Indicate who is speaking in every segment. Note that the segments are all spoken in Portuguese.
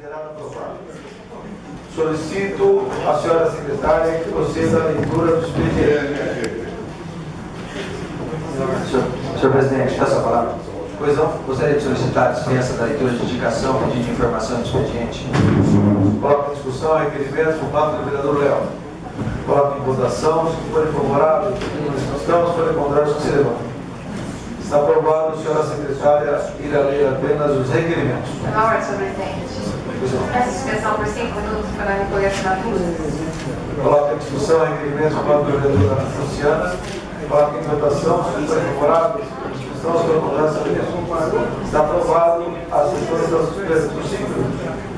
Speaker 1: Considerado aprovado. Solicito à senhora secretária que proceda à leitura do expediente.
Speaker 2: Senhor presidente, peço a palavra.
Speaker 1: Pois não?
Speaker 2: Gostaria de solicitar a dispensa da leitura de indicação, pedido de informação do expediente.
Speaker 1: Coloco em discussão requerimento por parte do vereador Léo. Coloco em votação. Se forem favoráveis, discussão. Se forem contrários, que se levanta. Está aprovado, senhora secretária, ir a ler apenas os requerimentos.
Speaker 3: Na ordem, senhor presidente. Peço suspensão por 5 minutos para recolher assinaturas.
Speaker 1: Coloco em discussão requerimento por parte do vereador Luciana. Coloco em votação. Se forem favoráveis, discussão. Se forem contrários, que se levanta. Está aprovado, a sessão está suspensa por 5 minutos.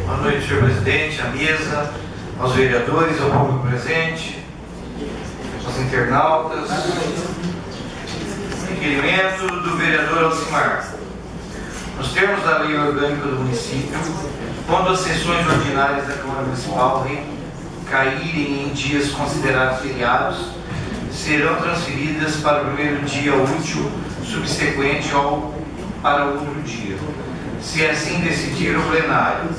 Speaker 4: Boa noite, senhor presidente, à mesa, aos vereadores, ao público presente, aos internautas. Requerimento do vereador Alcimar. Nos termos da lei orgânica do município, quando as sessões ordinárias da Câmara Municipal caírem em dias considerados feriados, serão transferidas para o primeiro dia útil subsequente para outro dia, se assim decidir o plenário.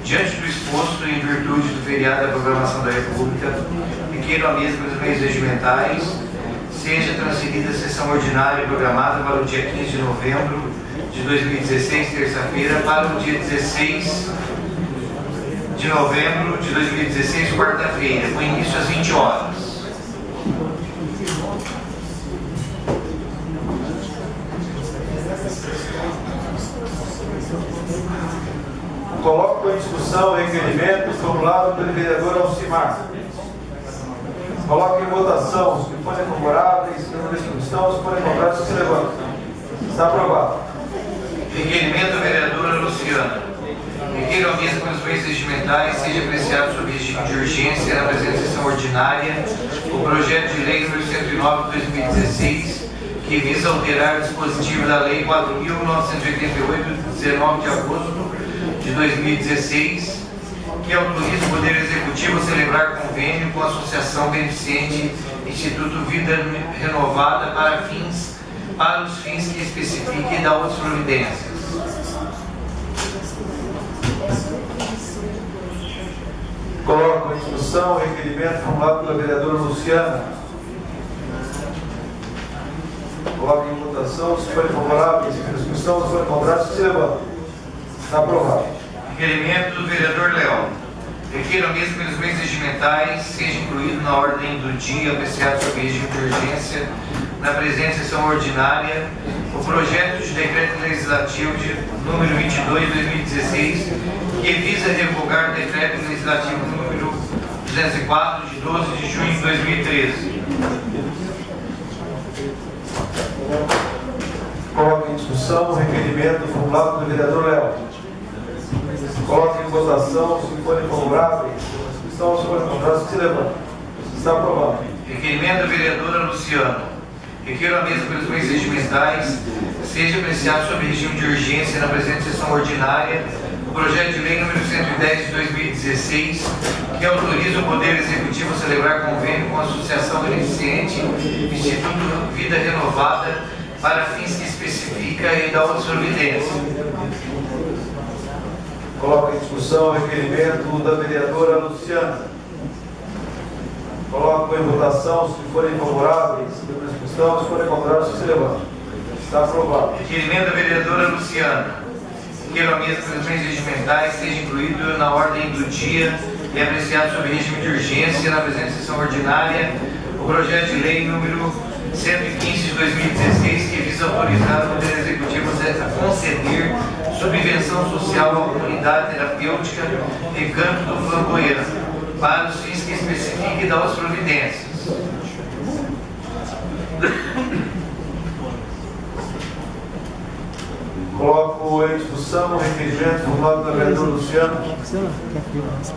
Speaker 4: Diante do exposto, em virtude do feriado da programação da República, requeiro a mesa pelos meios regimentais, seja transferida a sessão ordinária programada para o dia 15 de novembro de 2016, terça-feira, para o dia 16 de novembro de 2016, quarta-feira, com início às 20 horas.
Speaker 1: Coloco em discussão o requerimento formulado pelo vereador Alcimar. Coloco em votação. Se forem favoráveis, pela discussão. Se forem contrários, se levanta. Está aprovado.
Speaker 4: Requerimento da vereadora Luciana. Requeiro a mesa pelos meios regimentais seja apreciado sob regime de urgência na presente sessão ordinária o projeto de lei nº 109 de 2016, que visa alterar o dispositivo da lei 4.988, de 19 de agosto de 2016, que autoriza o Poder Executivo a celebrar convênio com a Associação Beneficente Instituto Vida Renovada para os fins que especifique e dá outras providências.
Speaker 1: Coloco em discussão o requerimento formulado pela vereadora Luciana. Coloco em votação. Se forem favoráveis, pela discussão. Se forem contrários, se levanta. Está aprovado.
Speaker 4: Requerimento do vereador Leão. Requeiro a mesa pelos meios regimentais seja incluído na ordem do dia apreciado sob regime de urgência na presente sessão ordinária o projeto de decreto legislativo de número 22 de 2016 que visa revogar o decreto legislativo número 204 de 12 de junho de 2013.
Speaker 1: Coloco em discussão o requerimento formulado pelo vereador Léo. Coloco em votação. Se forem favoráveis, se forem contrários, se levanta. Está aprovado.
Speaker 4: Requerimento da vereadora Luciana. Requeiro a mesa pelos meios regimentais seja apreciado sob regime de urgência na presente sessão ordinária o projeto de lei número 110 de 2016, que autoriza o Poder Executivo a celebrar convênio com a Associação Beneficente Instituto Vida Renovada para fins que especifica e dá outras providências.
Speaker 1: Coloco em discussão o requerimento da vereadora Luciana. Coloco em votação. Se forem favoráveis, pela discussão. Se forem contrários, se levanta. Está aprovado.
Speaker 4: Requerimento da vereadora Luciana. Requeiro a mesa pelos meios regimentais seja incluído na ordem do dia e apreciado sob regime de urgência na presente sessão ordinária o projeto de lei número 115 de 2016, que visa autorizar o Poder Executivo a conceder subvenção social à comunidade terapêutica Recanto do Flamboyant, para os fins que especifique e dá as providências.
Speaker 1: Coloco em discussão o requerimento formulado pelo vereador Luciano.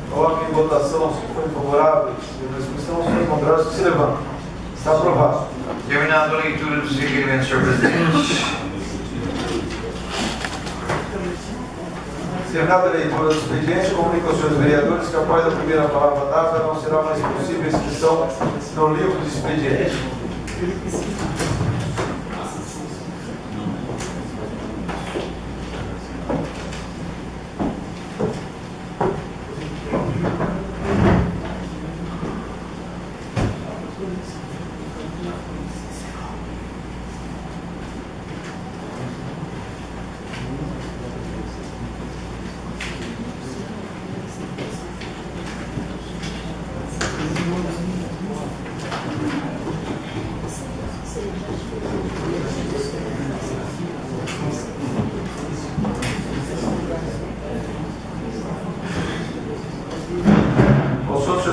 Speaker 1: Coloco em votação, se forem favoráveis, na discussão, se forem contrários, que se levantem. Está aprovado.
Speaker 4: Terminada a leitura dos requerimentos, senhor presidente.
Speaker 1: Terminada a leitura do expediente, comunico aos senhores vereadores que após a primeira palavra dada não será mais possível a inscrição no livro de expediente.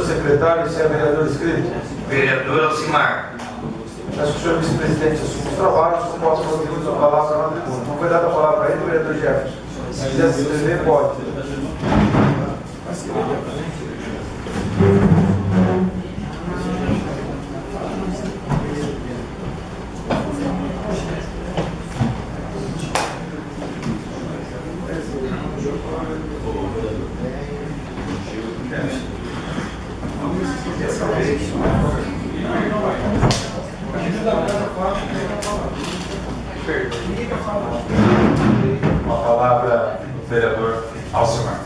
Speaker 1: Secretário, se é vereador inscrito.
Speaker 4: Vereador Alcimar.
Speaker 1: Acho que o senhor vice-presidente assume os trabalhos, eu posso fazer uso da palavra na tribuna. Não foi dada a palavra a ele, vereador Jefferson. Se quiser se inscrever, pode.
Speaker 5: Com a palavra, o vereador Alcimar.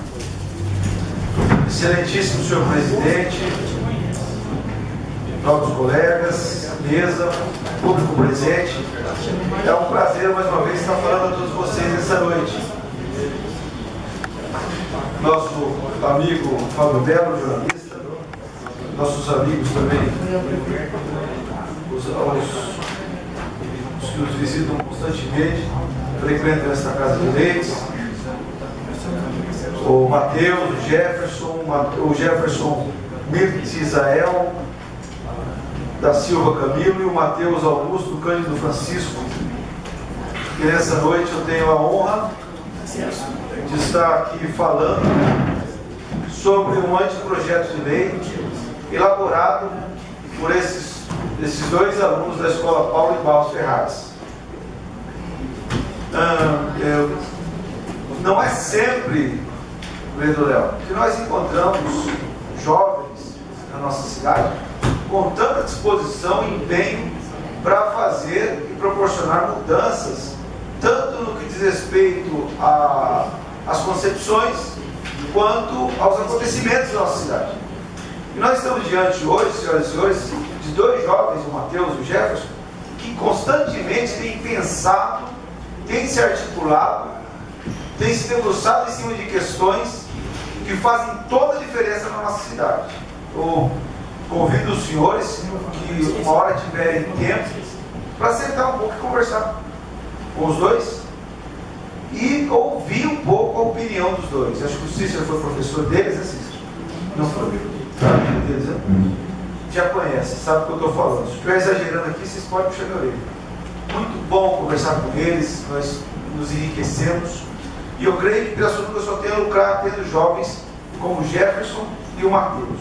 Speaker 1: Excelentíssimo senhor presidente, novos colegas, mesa, público presente, é um prazer mais uma vez estar falando a todos vocês essa noite. Nosso amigo Fábio Belo, jornalista, nossos amigos também, os que nos visitam constantemente, frequentam esta casa de leite, o Matheus, o Jefferson Mirtizael da Silva Camilo e o Matheus Augusto Cândido Francisco. E nessa noite eu tenho a honra de estar aqui falando sobre um anteprojeto de lei elaborado por esses dois alunos da Escola Paulo e Barros Ferraz. Não é sempre, vereador Léo, que nós encontramos jovens na nossa cidade com tanta disposição e empenho para fazer e proporcionar mudanças, tanto no que diz respeito às concepções, quanto aos acontecimentos da nossa cidade. E nós estamos diante hoje, senhoras e senhores, de dois jovens, o Matheus e o Jefferson, que constantemente têm pensado, têm se articulado, têm se debruçado em cima de questões que fazem toda a diferença na nossa cidade. Eu convido os senhores que uma hora tiverem tempo para sentar um pouco e conversar com os dois e ouvir um pouco a opinião dos dois. Acho que o Cícero foi professor deles, né, Cícero? Não foi? Deles, né? Já conhece, sabe o que eu estou falando. Se estiver exagerando aqui, vocês podem puxar minha orelha. Muito bom conversar com eles, nós nos enriquecemos. E eu creio que Pirassununga só tem a lucrar tendo jovens como o Jefferson e o Matheus.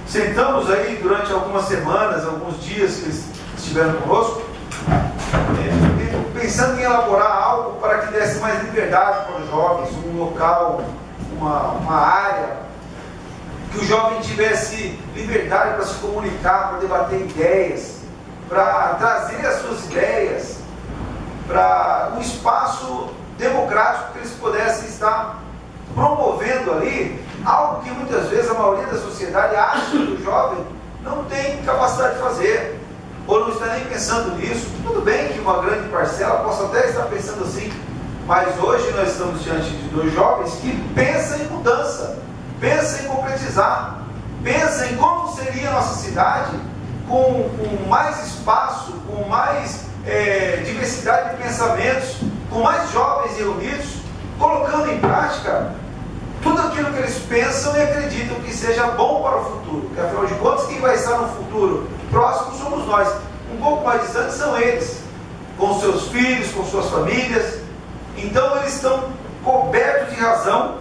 Speaker 1: Sentamos aí durante algumas semanas, alguns dias que eles estiveram conosco, pensando em elaborar algo para que desse mais liberdade para os jovens, um local, uma área, que o jovem tivesse liberdade para se comunicar, para debater ideias, para trazer as suas ideias, para um espaço democrático que eles pudessem estar promovendo ali algo que muitas vezes a maioria da sociedade acha que o jovem não tem capacidade de fazer, ou não está nem pensando nisso. Tudo bem que uma grande parcela possa até estar pensando assim, mas hoje nós estamos diante de dois jovens que pensam em mudança, pensam em concretizar, pensam em como seria a nossa cidade com mais espaço, com mais diversidade de pensamentos, com mais jovens reunidos, colocando em prática tudo aquilo que eles pensam e acreditam que seja bom para o futuro. Porque, afinal de contas, quem vai estar no futuro próximo somos nós. Um pouco mais distantes são eles, com seus filhos, com suas famílias. Então eles estão cobertos de razão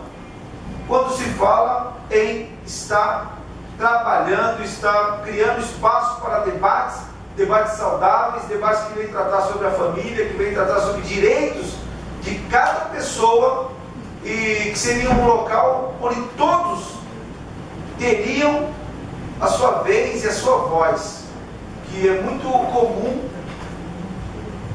Speaker 1: quando se fala em estar trabalhando, estar criando espaço para debates saudáveis, debates que vêm tratar sobre a família, que vêm tratar sobre direitos de cada pessoa, e que seria um local onde todos teriam a sua vez e a sua voz, que é muito comum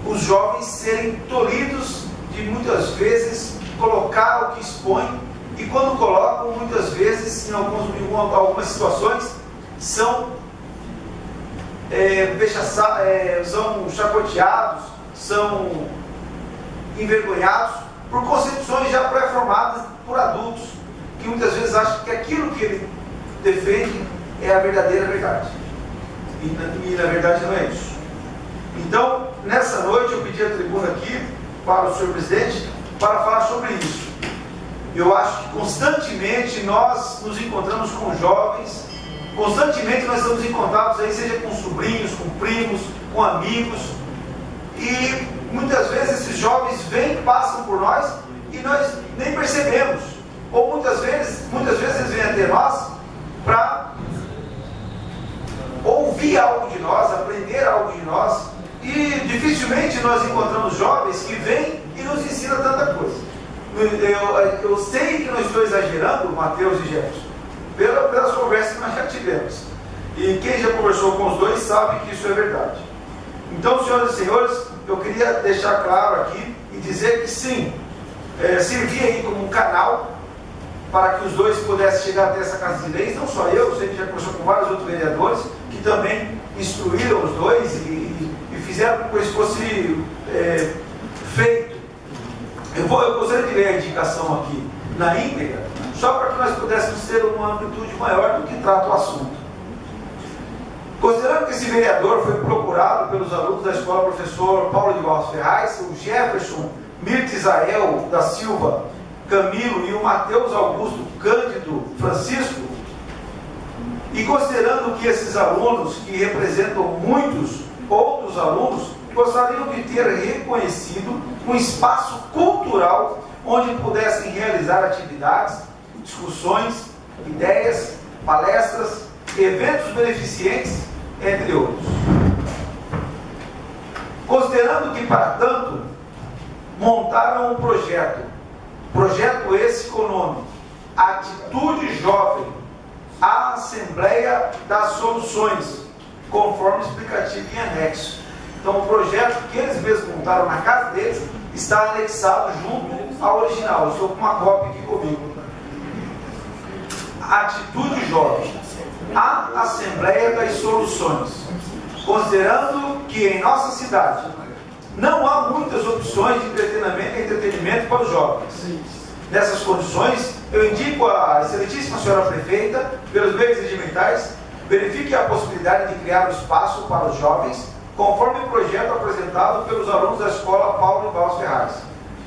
Speaker 1: os jovens serem tolhidos de muitas vezes colocar o que expõem, e quando colocam, muitas vezes, em algumas situações, são são chacoteados, são envergonhados por concepções já pré-formadas por adultos, que muitas vezes acham que aquilo que ele defende é a verdadeira verdade. E na verdade não é isso. Então, nessa noite eu pedi a tribuna aqui para o senhor presidente para falar sobre isso. Eu acho que constantemente nós nos encontramos com jovens, constantemente nós estamos em contato aí, seja com sobrinhos, com primos, com amigos, e muitas vezes esses jovens vêm, passam por nós e nós nem percebemos, ou muitas vezes eles vêm até nós para ouvir algo de nós, aprender algo de nós, e dificilmente nós encontramos jovens que vêm e nos ensinam tanta coisa. Eu sei que não estou exagerando, Mateus e Jefferson, pelas conversas que nós já tivemos, e quem já conversou com os dois sabe que isso é verdade. Então, senhoras e senhores, eu queria deixar claro aqui e dizer que sim, servir aí como um canal para que os dois pudessem chegar até essa casa de leis. Não só eu sei que já conversou com vários outros vereadores que também instruíram os dois e fizeram com que isso fosse feito. Eu gostaria de ler a indicação aqui na íntegra, só para que nós pudéssemos ter uma amplitude maior do que trata o assunto. Considerando que esse vereador foi procurado pelos alunos da escola professor Paulo de Barros Ferraz, o Jefferson Mirtizael da Silva Camilo e o Mateus Augusto Cândido Francisco, e considerando que esses alunos, que representam muitos outros alunos, gostariam de ter reconhecido um espaço cultural onde pudessem realizar atividades, discussões, ideias, palestras, eventos beneficentes, entre outros. Considerando que, para tanto, montaram um projeto esse com o nome Atitude Jovem, a Assembleia das Soluções, conforme explicativo em anexo. Então, o projeto que eles mesmos montaram na casa deles está anexado junto ao original. Eu estou com uma cópia aqui comigo. Atitude Jovem, a Assembleia das Soluções. Considerando que em nossa cidade não há muitas opções de entretenimento para os jovens. Nessas condições, eu indico à excelentíssima senhora prefeita, pelos meios regimentais, verifique a possibilidade de criar um espaço para os jovens, conforme o projeto apresentado pelos alunos da escola Paulo de Barros Ferraz,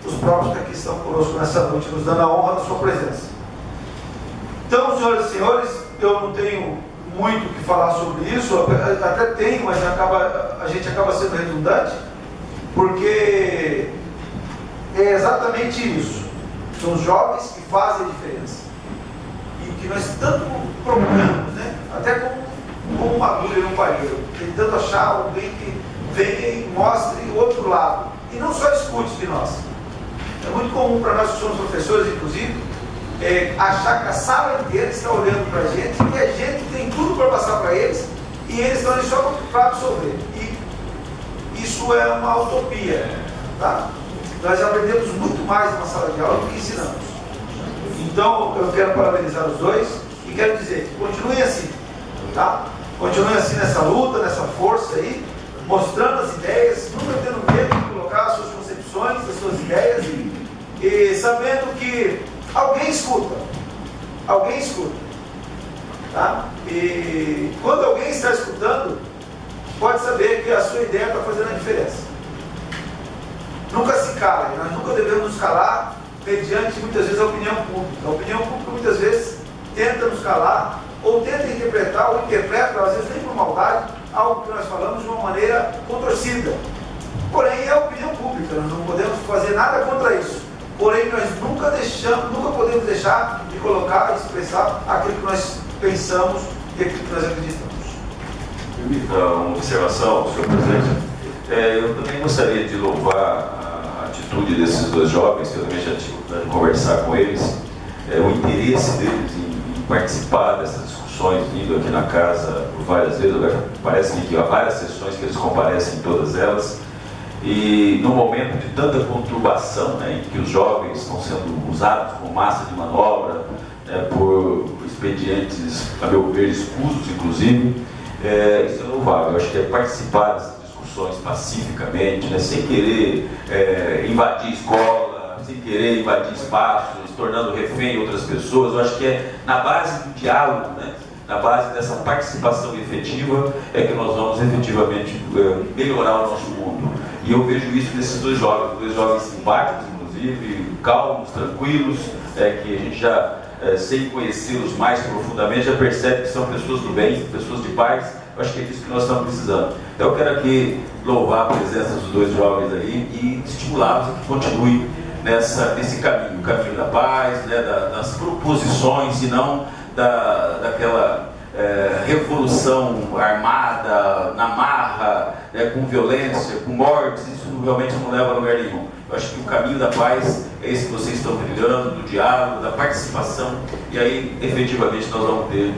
Speaker 1: os próprios que aqui estão conosco nessa noite, nos dando a honra da sua presença. Então, senhoras e senhores, eu não tenho muito o que falar sobre isso, até tenho, mas a gente acaba sendo redundante, porque é exatamente isso. São os jovens que fazem a diferença. E que nós tanto procuramos, né? Até como uma agulha no palheiro, tentando achar alguém que venha e mostre o outro lado. E não só escute de nós. É muito comum para nós que somos professores, inclusive, achar que a sala inteira está olhando para a gente e a gente tem tudo para passar para eles e eles estão ali só para absorver. E isso é uma utopia, tá? Nós aprendemos muito mais numa sala de aula do que ensinamos. Então, eu quero parabenizar os dois e quero dizer, continuem assim, tá? Continuem assim nessa luta, nessa força aí, mostrando as ideias, nunca tendo medo de colocar as suas concepções, as suas ideias e sabendo que alguém escuta, tá? E quando alguém está escutando, pode saber que a sua ideia está fazendo a diferença. Nunca se calem, nós nunca devemos nos calar mediante muitas vezes a opinião pública. A opinião pública muitas vezes tenta nos calar, ou tenta interpretar, ou interpreta, às vezes nem por maldade, algo que nós falamos de uma maneira contorcida. Porém, é a opinião pública, nós não podemos fazer nada contra isso. Porém, nós nunca podemos deixar de colocar, de expressar aquilo que nós pensamos e aquilo que nós acreditamos.
Speaker 6: Permita uma observação, senhor presidente. Eu também gostaria de louvar a atitude desses dois jovens, que eu também já tive a oportunidade de conversar com eles, o interesse deles em participar dessas discussões, vindo aqui na casa por várias vezes. Parece-me que há várias sessões que eles comparecem em todas elas. E no momento de tanta conturbação, né, em que os jovens estão sendo usados como massa de manobra, por expedientes, a meu ver, escusos, inclusive, isso é louvável. Eu acho que é participar dessas discussões pacificamente, né, sem querer invadir escola, sem querer invadir espaços, tornando refém de outras pessoas. Eu acho que é na base do diálogo, né, na base dessa participação efetiva, é que nós vamos efetivamente melhorar o nosso mundo. E eu vejo isso nesses dois jovens simpáticos, inclusive, calmos, tranquilos, que a gente já, sem conhecê-los mais profundamente, já percebe que são pessoas do bem, pessoas de paz. Eu acho que é disso que nós estamos precisando. Então eu quero aqui louvar a presença dos dois jovens aí e estimulá-los a que continuem nesse caminho, o caminho da paz, né, das proposições, e não daquela revolução armada, na marra, com violência, com mortes. Isso realmente não leva a lugar nenhum. Eu acho que o caminho da paz é esse que vocês estão trilhando, do diálogo, da participação, e aí efetivamente nós vamos ter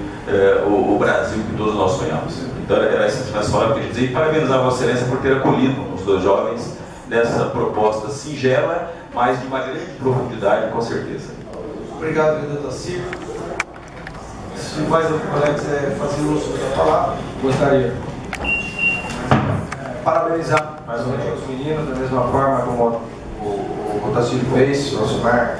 Speaker 6: o Brasil que todos nós sonhamos. Então era essa palavra que eu queria dizer, e parabenizar a Vossa Excelência por ter acolhido os dois jovens nessa proposta singela, mas de uma grande profundidade, com certeza.
Speaker 1: Obrigado, vereador Tacir. Se mais algum colega quiser fazer uso da palavra,
Speaker 2: Gostaria de parabenizar mais uma vez os meninos, da mesma forma como o Tacílio fez, o Alcimar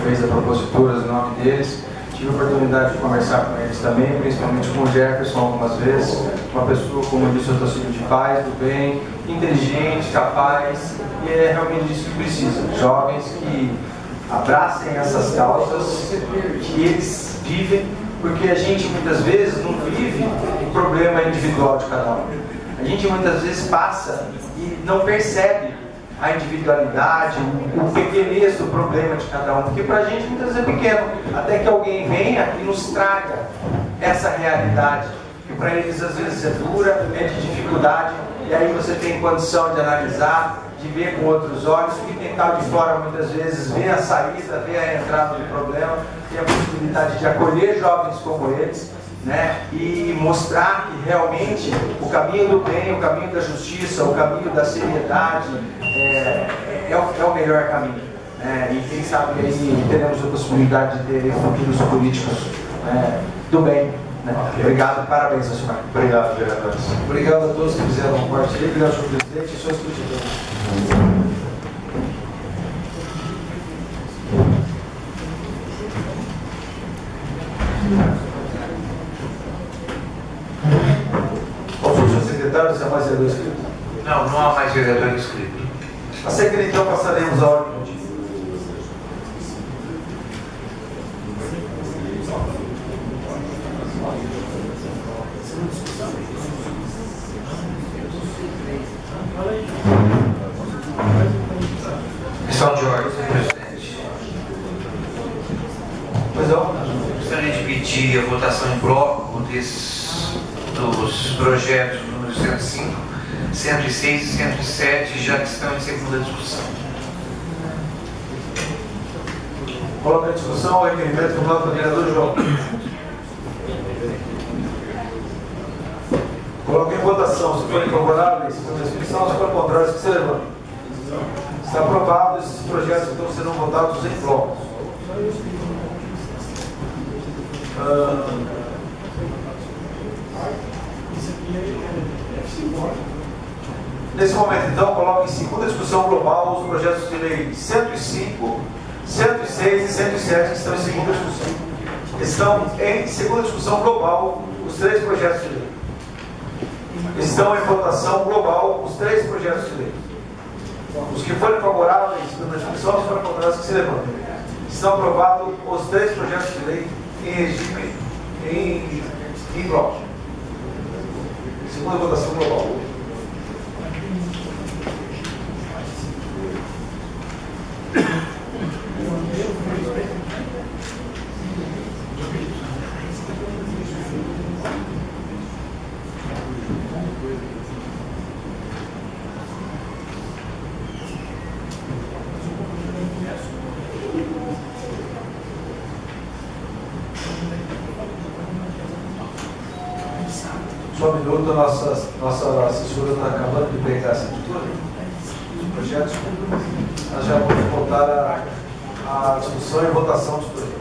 Speaker 2: fez a propositura em nome deles. Tive a oportunidade de conversar com eles também, principalmente com o Jefferson algumas vezes, uma pessoa, como disse o Tacílio, de paz, do bem, inteligente, capaz, e é realmente isso que precisa. Jovens que abracem essas causas que eles vivem, porque a gente muitas vezes não vive o problema individual de cada um. A gente muitas vezes passa e não percebe a individualidade, o pequenez do problema de cada um, porque para a gente muitas vezes é pequeno, até que alguém venha e nos traga essa realidade, que para eles às vezes é dura, é de dificuldade, e aí você tem condição de analisar, de ver com outros olhos, que quem está de fora muitas vezes vê a saída, vê a entrada do problema, tem a possibilidade de acolher jovens como eles, né, e mostrar que realmente o caminho do bem, o caminho da justiça, o caminho da seriedade é o melhor caminho. E quem sabe aí teremos a possibilidade de ter futuros políticos do bem. Obrigado e parabéns, Alcimar.
Speaker 5: Obrigado, vereadores.
Speaker 1: obrigado a todos que fizeram parte aí. Obrigado, senhor presidente e senhores discutidores. Senhor secretário, você é mais vereador inscrito?
Speaker 4: Não há mais vereador inscrito.
Speaker 1: A seguir, então, passaremos a ordem do dia.
Speaker 4: Questão de ordem, senhor presidente.
Speaker 1: Pois não.
Speaker 4: Gostaria de pedir a votação em bloco dos projetos número 105, 106 e 107, já que estão em segunda discussão.
Speaker 1: Coloca em discussão o requerimento formulado pelo vereador João. Coloca em votação. Se forem favoráveis, por inscrição, se for contrário, que se levanta. Está aprovado esses projetos que estão sendo votados em blocos. Nesse momento, então, coloco em segunda discussão global os projetos de lei 105, 106 e 107 que estão em segunda discussão. Estão em segunda discussão global os três projetos de lei. Estão em votação global os 3 projetos de lei. Os que forem favoráveis pela discussão, os forem favoráveis, que se levantem. Estão aprovados os 3 projetos de lei em regime, em bloco. Segunda votação global. Só um minuto, nossa assessora está acabando de pegar essa editora dos projetos. Nós já vamos voltar à discussão e votação dos projetos.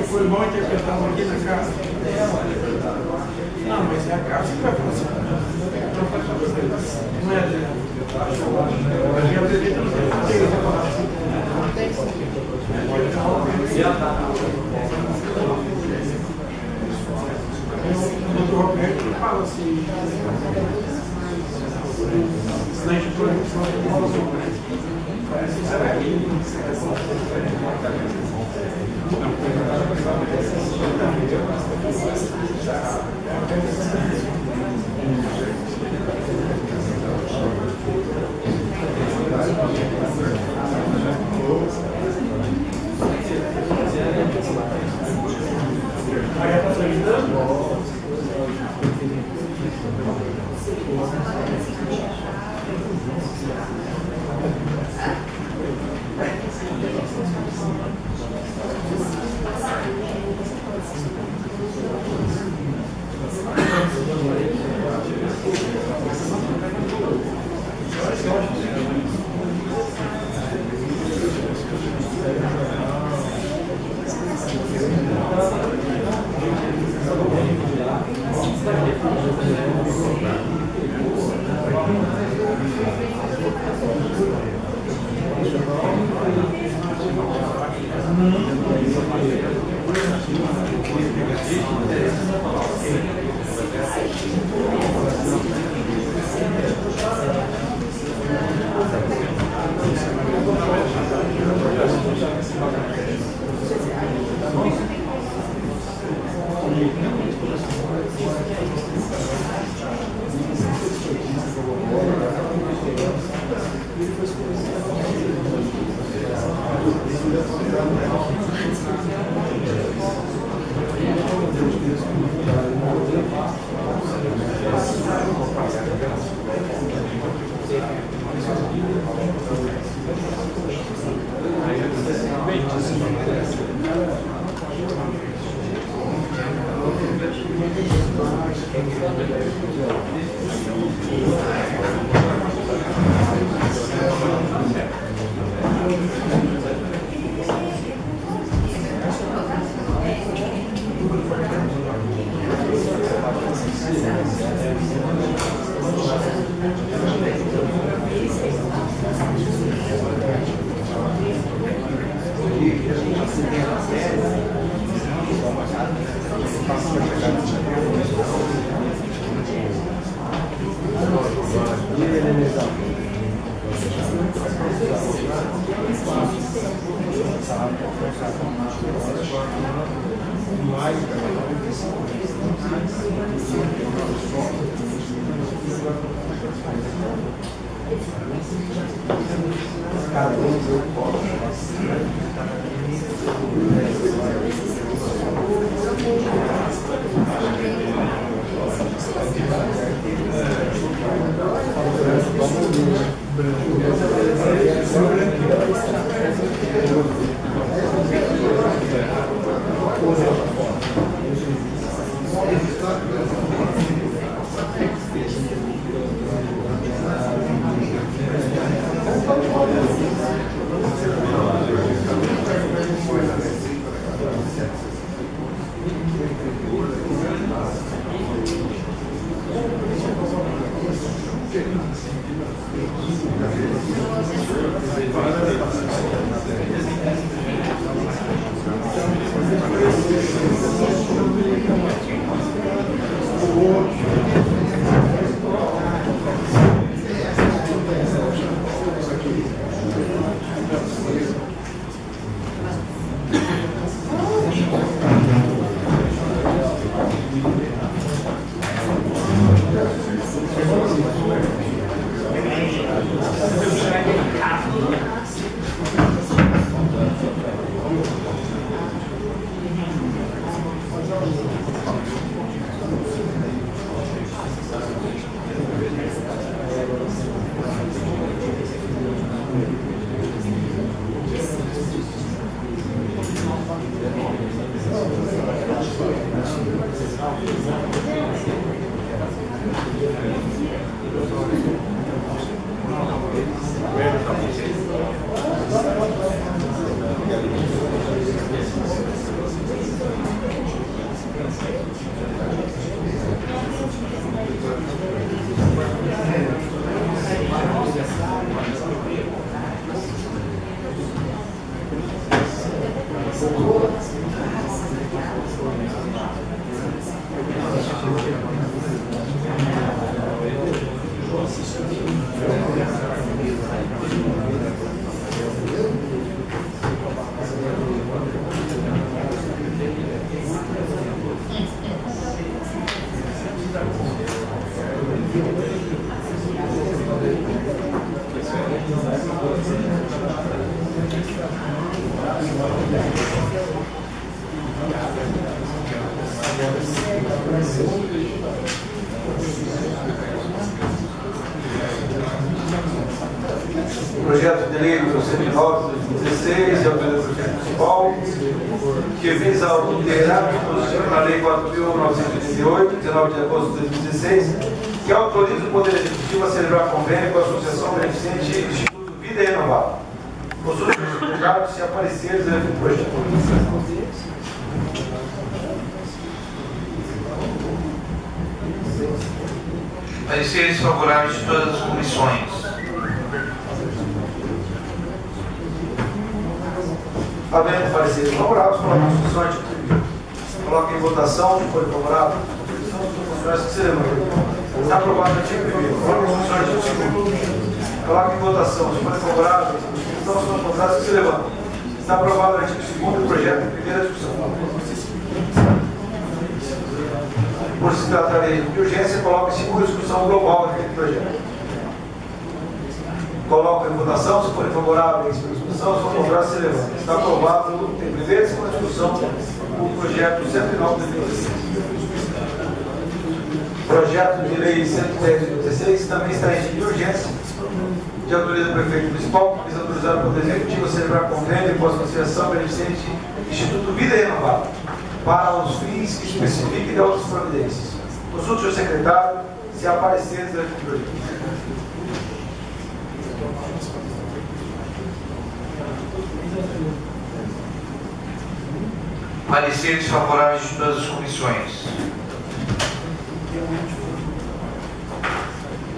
Speaker 7: Foi mal interpretado aqui na casa. Não, mas é a casa que vai funcionar. Não é dele. A gente acredita no o doutor Roberto fala assim, slide por
Speaker 1: Projeto de lei número 109 de 2016, é o projeto municipal, que visa alterar o dispositivo na Lei 4.988, 19 de agosto de 2016, que autoriza o Poder Executivo a celebrar convênio com a Associação Beneficente Instituto Vida Renovável. Possui os se aparecer durante o projeto.
Speaker 4: Pareceres favoráveis de todas as comissões.
Speaker 1: Havendo pareceres favoráveis, coloque em discussão artigo 1º. Coloque em votação, se for favorável. As que se levantem. Está aprovado o artigo 1º. Coloque em discussão artigo 2º. Coloque em votação, se for favorável. Então, se for favorável, as que se levantem. Está aprovado o artigo 2º, projeto em primeira discussão. Por se tratar de urgência, coloque em segunda discussão global daquele projeto. Coloco em votação, se for favorável, em segunda discussão, se for favorável, se levanta. Está aprovado em primeira e segunda discussão o projeto 109 de 2016. Projeto de lei 110 de 2016 também está em regime de urgência de autoria do prefeito municipal, que visa autorizar o Poder Executivo a celebrar convênio de pós-conciliação beneficente Instituto Vida Renovada, para os fins que especifiquem de outras providências. Consulte o secretário, se aparecer durante o projeto.
Speaker 4: Pareceres favoráveis de todas as comissões.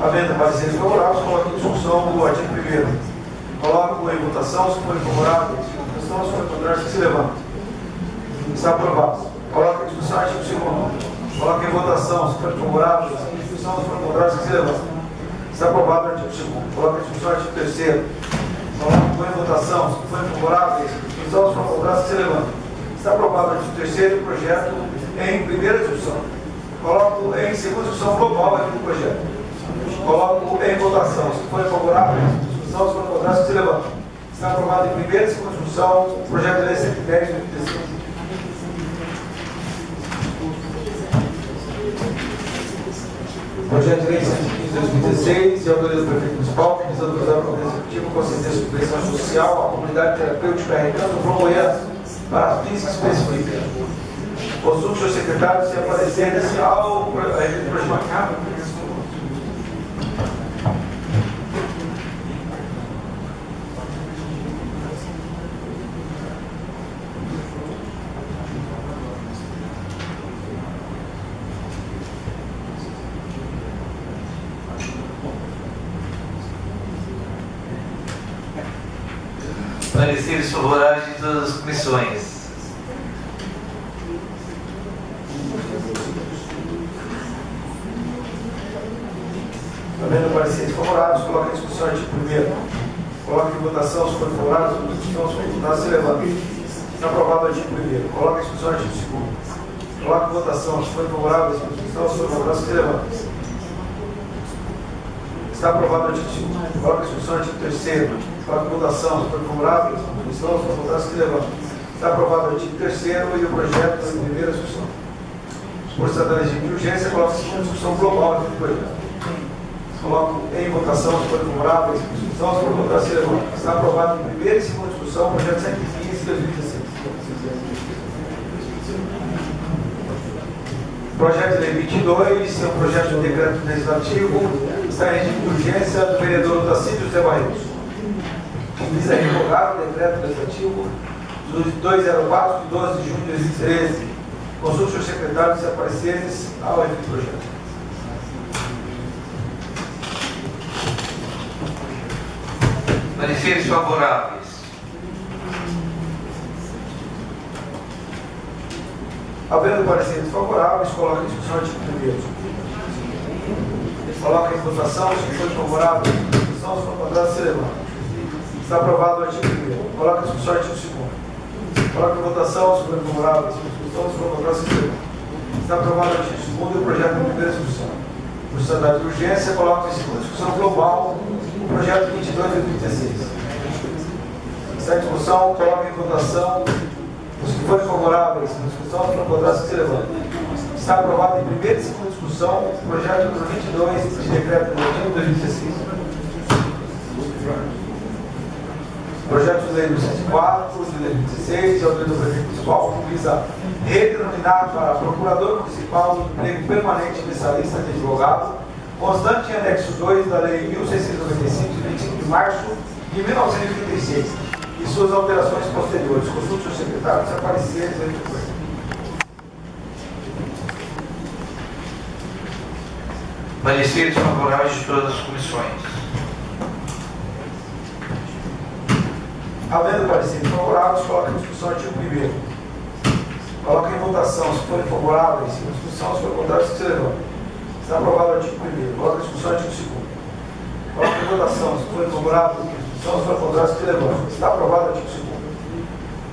Speaker 1: Havendo pareceres favoráveis, coloque em discussão o artigo 1º. Coloco em votação, se forem favoráveis, se forem contrários, que se levantem. Está aprovado. Coloque em discussão o artigo 2º. Coloque em votação, se forem favoráveis, em discussão, se forem contrários, que se levantem. Está aprovado o artigo 2º. Coloque em discussão o artigo 3º. Coloque em votação, se forem favoráveis, em discussão, se forem contrários, que se levantem. Está aprovado o artigo 3º, projeto em primeira discussão. Coloco em segunda discussão global aqui do projeto. Coloco em votação. Se for favorável, discussão, se for contrário, se levanta. Está aprovado em primeira e segunda discussão o projeto de lei 110 de 2016. Projeto de lei 115 de 2016, de autoria do prefeito municipal, que visa autorizar o Poder Executivo com conceder subvenção social à comunidade terapêutica Recanto Promoer para fins que especificam. Consulte o secretário se aparecer nesse ao projeto.
Speaker 4: Pareceres favoráveis de todas as comissões.
Speaker 1: Havendo pareceres favoráveis, coloque em discussão o artigo 1º. Coloque em votação, se for favorável, se discussão, se for contrário, se levanta. Está aprovado o artigo 1º. Coloque em discussão o artigo 2º. Coloque em votação, se for favorável, se discussão, se for contrário, se levanta. Está aprovado o artigo 2º. Coloque em discussão o artigo 3º. Coloque em votação, se for favorável, se discussão, se for contrário, se levanta. Está aprovado o artigo 3º e o projeto em primeira discussão. Por ser da legítima de urgência, coloque em segunda discussão global aqui do projeto. Coloco em votação, se for favorável, se discussão, se for contrário, se levanta. Está aprovado em primeira e segunda discussão o projeto 115 de 2016. Projeto de lei 22, é um projeto de decreto legislativo, está em regime de urgência do vereador Otacílio José Barretos, que visa revogar o decreto legislativo 204, de 12 de junho de 2013. Consulte o secretário se apareceres ao efeito do projeto.
Speaker 4: Pareceres favoráveis.
Speaker 1: Havendo pareceres favoráveis, coloque em discussão o artigo 1º. Coloque em votação, se for favorável, em discussão, se for contrário, se levanta. Está aprovado o artigo 1º. Coloque em discussão o artigo 2º. Coloque em votação, se for favorável, em discussão, se for contrário, se levanta. Está aprovado o artigo 2º e o projeto em primeira discussão. Por necessidade de urgência, coloque em segunda discussão global o projeto 22 de 2016. Está em discussão, coloque em votação. Os que forem favoráveis na discussão, se não contrários, que se levantem. Está aprovado em primeira e segunda discussão o projeto número 22 de decreto legislativo de 2016. Projeto de lei número 104 de 2016, de autoria do prefeito municipal, que visa redenominar para procurador municipal do emprego permanente especialista de advogado, constante em anexo 2 da lei 1695, de 25 de março de 1936. E suas alterações posteriores. Consulte o secretário se aparecer.
Speaker 4: Pareceres favoráveis de todas as comissões.
Speaker 1: Havendo pareceres favoráveis, coloque em discussão o artigo 1º. Coloque em votação, se forem favoráveis, em discussão, se for contrário, se levanta. Está aprovado o artigo 1º. Coloque em discussão o artigo 2º. Coloque em votação, se forem favoráveis, em discussão, se for contrário, se levanta. Está aprovado o artigo 2º.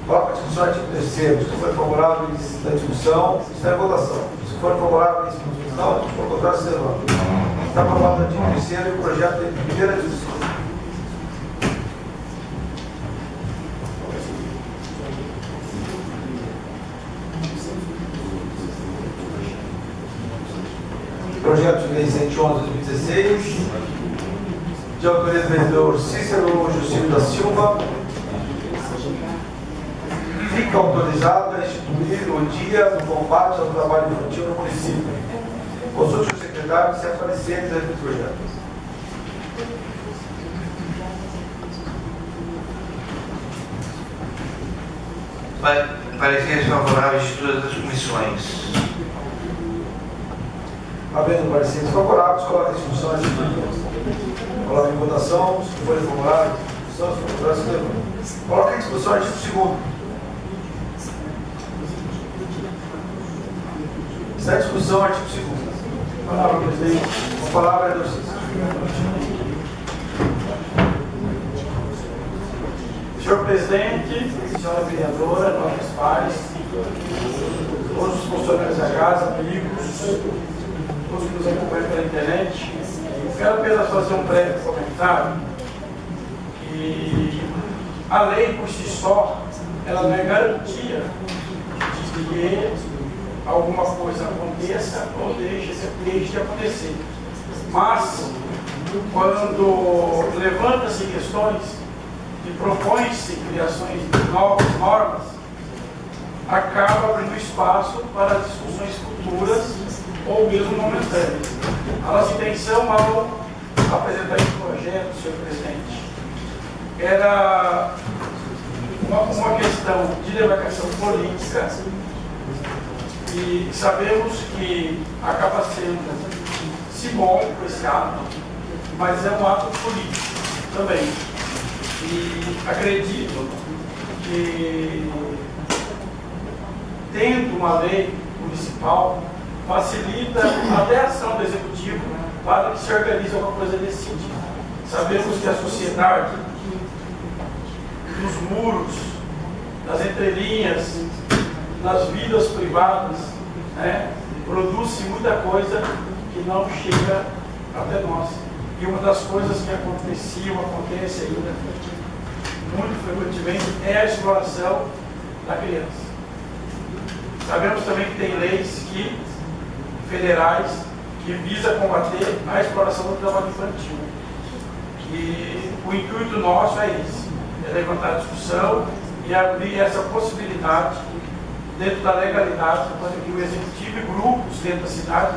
Speaker 1: Coloque em discussão o artigo 3º. Se for favorável na discussão, está em votação. Se for favorável em discussão, se for contrário, se levanta. Está aprovado o artigo 3º e o projeto em primeira discussão. Projeto de lei 111 de 2016, de autoria do vereador Cícero Juscelino da Silva, fica autorizado a instituir o Dia do Combate ao Trabalho Infantil no município. Consulte o secretário se aparecer dentro do projeto.
Speaker 4: Pareceres favoráveis de todas as comissões.
Speaker 1: Havendo pareceres favoráveis, coloca a discussão em discussão. Coloca em votação, se forem favoráveis, discussão, se for favorável, se levanta. Coloca em discussão artigo 2º. Está em discussão artigo 2º. Palavra, presidente. A palavra é do
Speaker 7: Senhor presidente, senhora vereadora, nossos pais, todos os funcionários da casa, amigos, todos que nos acompanham pela internet, quero apenas fazer um breve comentário que a lei por si só, ela não é garantia de que alguma coisa aconteça ou deixe de acontecer. Mas, quando levanta-se questões e propõe-se criações de novas normas, acaba abrindo espaço para discussões futuras ou mesmo momentâneas. A nossa intenção ao apresentar esse projeto, senhor presidente, era uma questão de demarcação política e sabemos que acaba sendo simbólico esse ato, mas é um ato político também. E acredito que, tendo uma lei municipal, facilita até a ação do executivo para que se organize alguma coisa nesse sentido. Sabemos que a sociedade, nos muros, nas entrelinhas, nas vidas privadas, produz-se muita coisa que não chega até nós. E uma das coisas que acontece ainda muito frequentemente é a exploração da criança. Sabemos também que tem leis federais que visam combater a exploração do trabalho infantil. E o intuito nosso é esse, é levantar a discussão e abrir essa possibilidade dentro da legalidade para que o executivo e grupos dentro da cidade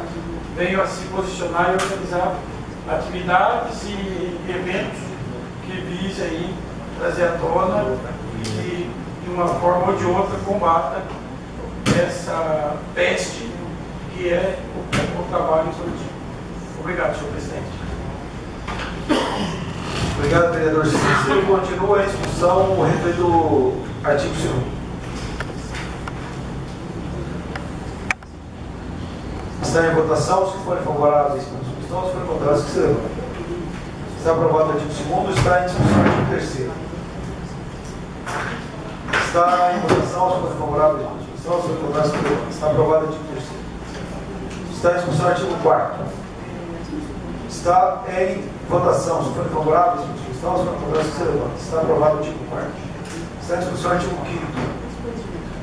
Speaker 7: venham a se posicionar e organizar atividades e eventos que visem aí trazer à tona e que, de uma forma ou de outra, combata essa peste que é o trabalho infantil. Obrigado, senhor presidente.
Speaker 1: Obrigado, vereador Cícero. Continua a discussão a respeito do artigo 2º. Está em votação, se forem favoráveis, se forem contrários, que se levanta. Está aprovado o artigo 2º, está em discussão o artigo 3º. Está em votação, se forem favoráveis, se forem contrários, que se levanta. Está aprovado o artigo 3º. Está em discussão o artigo 4º. Está em votação, se forem favoráveis, se forem contrários, que se levanta. Está aprovado o artigo 4º. Está em discussão o artigo 5º.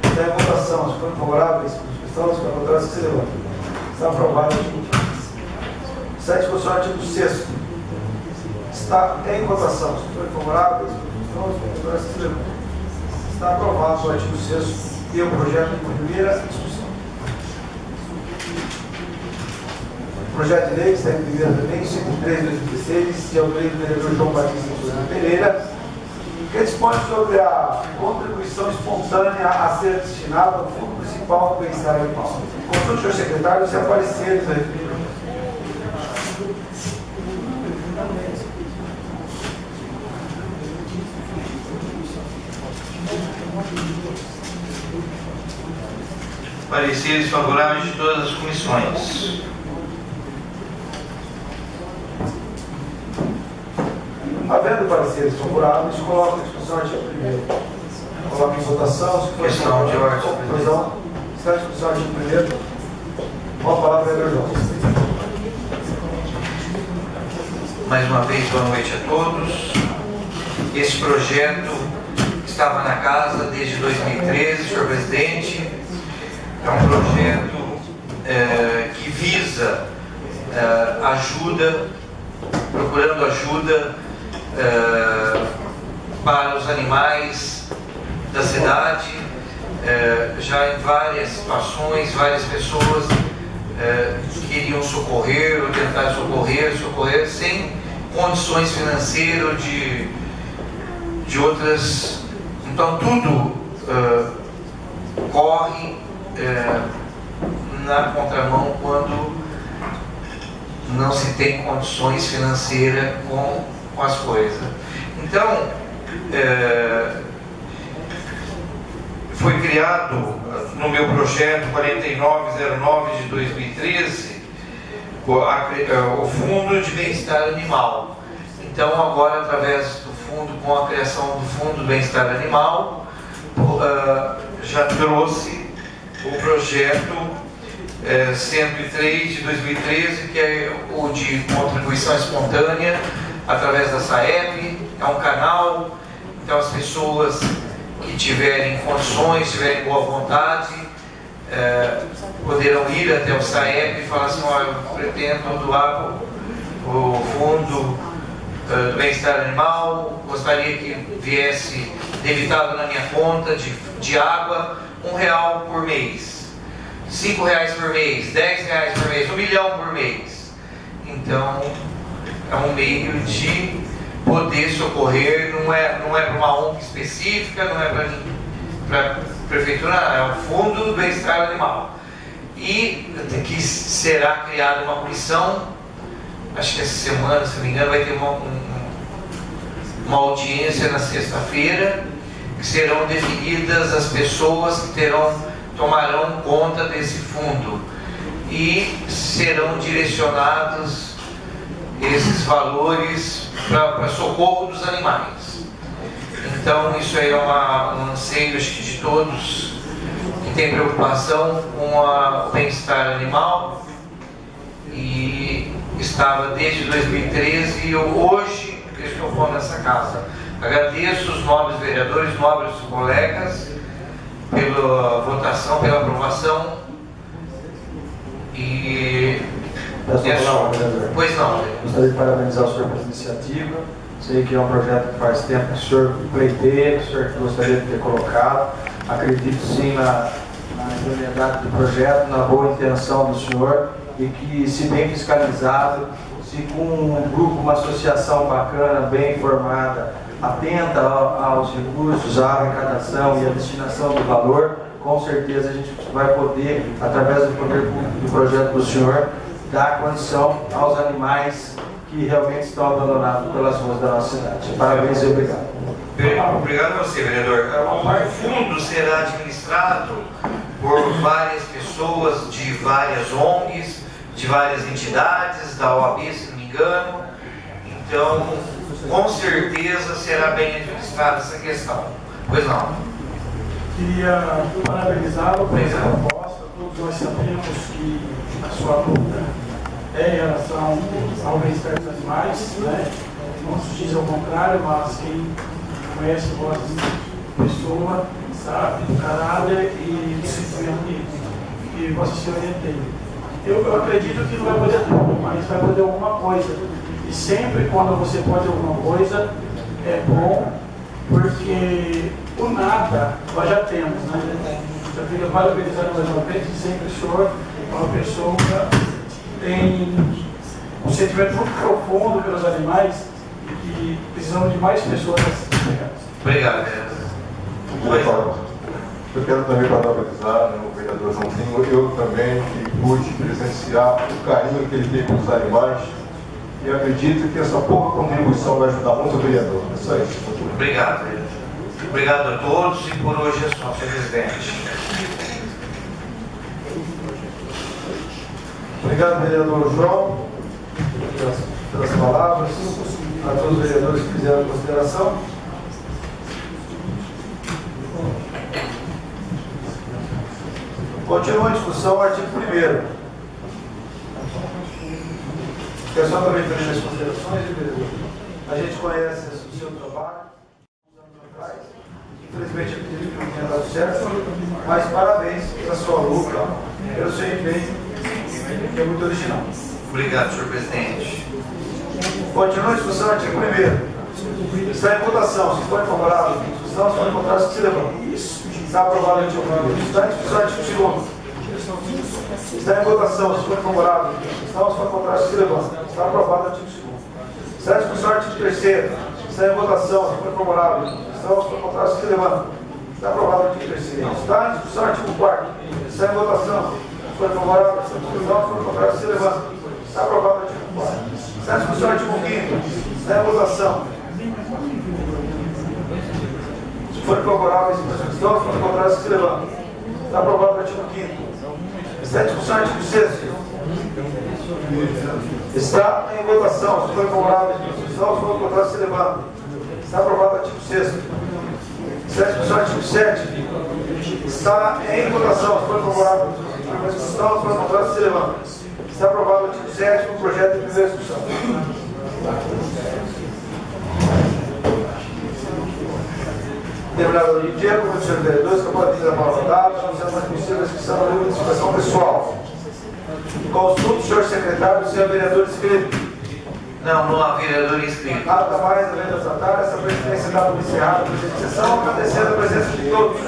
Speaker 1: Está em votação, se forem favoráveis, se forem contrários, que se levanta. Está aprovado o artigo 5º. Está em discussão o artigo 6º. Está em votação. Se forem favoráveis, está aprovado o artigo 6º e o projeto em primeira discussão. O projeto de lei está em primeira também, 103/2016, de autoria do vereador João Batista Pereira, que dispõe sobre a contribuição espontânea a ser destinada ao Fundo Municipal do Bem-Estar Animal. Consulte o senhor secretário se aparecer a respeito.
Speaker 4: Pareceres favoráveis de todas as comissões.
Speaker 1: Havendo pareceres favoráveis, coloca a discussão artigo 1º. Coloca em votação, se for
Speaker 4: Questão de ordem.
Speaker 1: conclusão. Está em discussão artigo 1º. Com a palavra, vereador João.
Speaker 4: Mais uma vez, boa noite a todos. Esse projeto estava na casa desde 2013, senhor presidente. É um projeto que visa ajuda procurando ajuda para os animais da cidade. Já em várias situações, várias pessoas queriam socorrer ou tentar socorrer sem condições financeiras de outras. Então tudo corre na contramão quando não se tem condições financeiras com as coisas. Então foi criado no meu projeto 4909 de 2013 o Fundo de Bem-Estar Animal. Então agora, através do fundo, com a criação do Fundo de Bem-Estar Animal, já trouxe o projeto 103 de 2013, que é o de contribuição espontânea através da SAEP. É um canal, então as pessoas que tiverem condições, tiverem boa vontade, poderão ir até o SAEP e falar assim: olha, eu pretendo doar o fundo do bem-estar animal, gostaria que viesse debitado na minha conta de água R$1 por mês, R$5 por mês, R$10 por mês, R$1 milhão por mês. Então é um meio de poder socorrer, não é para uma ONG específica, não é para a prefeitura, é o Fundo do Bem-Estar Animal. E que será criada uma comissão, acho que essa semana, se não me engano, vai ter uma audiência na sexta-feira, que serão definidas as pessoas que tomarão conta desse fundo e serão direcionados esses valores para socorro dos animais. Então isso aí é um anseio, acho que de todos que têm preocupação com o bem-estar animal, e estava desde 2013 e hoje eu estou pondo nessa casa. Agradeço os nobres vereadores, nobres colegas, pela votação, pela aprovação. E pois não.
Speaker 1: Gostaria de parabenizar o senhor pela iniciativa. Sei que é um projeto que faz tempo que o senhor pleiteia, que o senhor gostaria de ter colocado. Acredito sim na idoneidade do projeto, na boa intenção do senhor, e que, se bem fiscalizado, se com um grupo, uma associação bacana, bem formada, atenta aos recursos, à arrecadação e à destinação do valor, com certeza a gente vai poder, através do poder público do projeto do senhor, dar condição aos animais que realmente estão abandonados pelas ruas da nossa cidade. Parabéns e obrigado.
Speaker 4: Obrigado a você, vereador. O fundo será administrado por várias pessoas de várias ONGs, de várias entidades, da OAB, se não me engano. Então, com certeza será bem administrada essa questão. Pois não?
Speaker 7: Queria parabenizá-lo por essa proposta. Todos nós sabemos que a sua luta é em relação ao bem-estar dos animais, né? Não se diz ao contrário, mas quem conhece vossa pessoa sabe do caráter e do sentimento que Vossa Senhoria tem. Eu acredito que não vai poder tudo, mas vai poder alguma coisa. E sempre quando você pode alguma coisa, é bom, porque o nada nós já temos, né? Eu queria parabenizar mais uma vez, e sempre o senhor é uma pessoa que tem um sentimento muito profundo pelos animais e que precisamos de mais pessoas assim.
Speaker 4: Obrigado, vereador.
Speaker 8: Eu quero também parabenizar, né, o vereador Joãozinho, eu também que pude presenciar o carinho que ele tem com os animais, e acredito que essa pouca contribuição vai ajudar muito o vereador. É só isso.
Speaker 4: Obrigado, vereador. Obrigado a todos e por hoje é só, senhor presidente.
Speaker 1: Obrigado, vereador João, pelas palavras. A todos os vereadores que fizeram a consideração. Continua a discussão, artigo 1º. Quero só também fazer as considerações, vereador. A gente conhece o seu trabalho, infelizmente eu acredito que não tenha dado certo, mas parabéns pela sua luta, pelo seu empenho, que é muito original.
Speaker 4: Obrigado, senhor presidente.
Speaker 1: Continua a discussão, artigo 1º. Está em votação. Se for favorável, discussão. Se for contrário, se levanta. Está aprovado o artigo 1º. Está em discussão, artigo 2º. Está em votação. Se for favorável, discussão. Se for contrário, se levanta. Está aprovado o artigo 2º. Está em discussão, artigo 3º. Está em votação. Se for favorável, discussão. Se for contrário, se levanta. Está aprovado o artigo 3º. Está em discussão, artigo 4º. Está em votação. Se for favorável, discussão. Se for contrário, se levanta. Está aprovado o artigo 4º. Está em discussão, artigo 5º. Está em votação. Se for favorável, se for contrário, se levanta. Está aprovado o artigo 5º. Está em discussão, artigo 6º. Está em votação. Se for favorável, se for contrário, se levanta. Está aprovado o artigo 6º. Está em discussão, artigo 7º. Está em votação. Se for favorável, se for contrário, se levanta. Está aprovado o artigo 7º, o projeto de primeira discussão. Terminado o dia, como senhores vereadores, que eu posso dizer a palavra dada, não sendo mais possível a inscrição na livro de participação pessoal. Consulta o senhor secretário e o senhor vereador inscrito.
Speaker 4: Não há vereador inscrito.
Speaker 1: Nada mais, além da tratar, essa presidência dá por encerrada a presente sessão, agradecendo a presença de todos.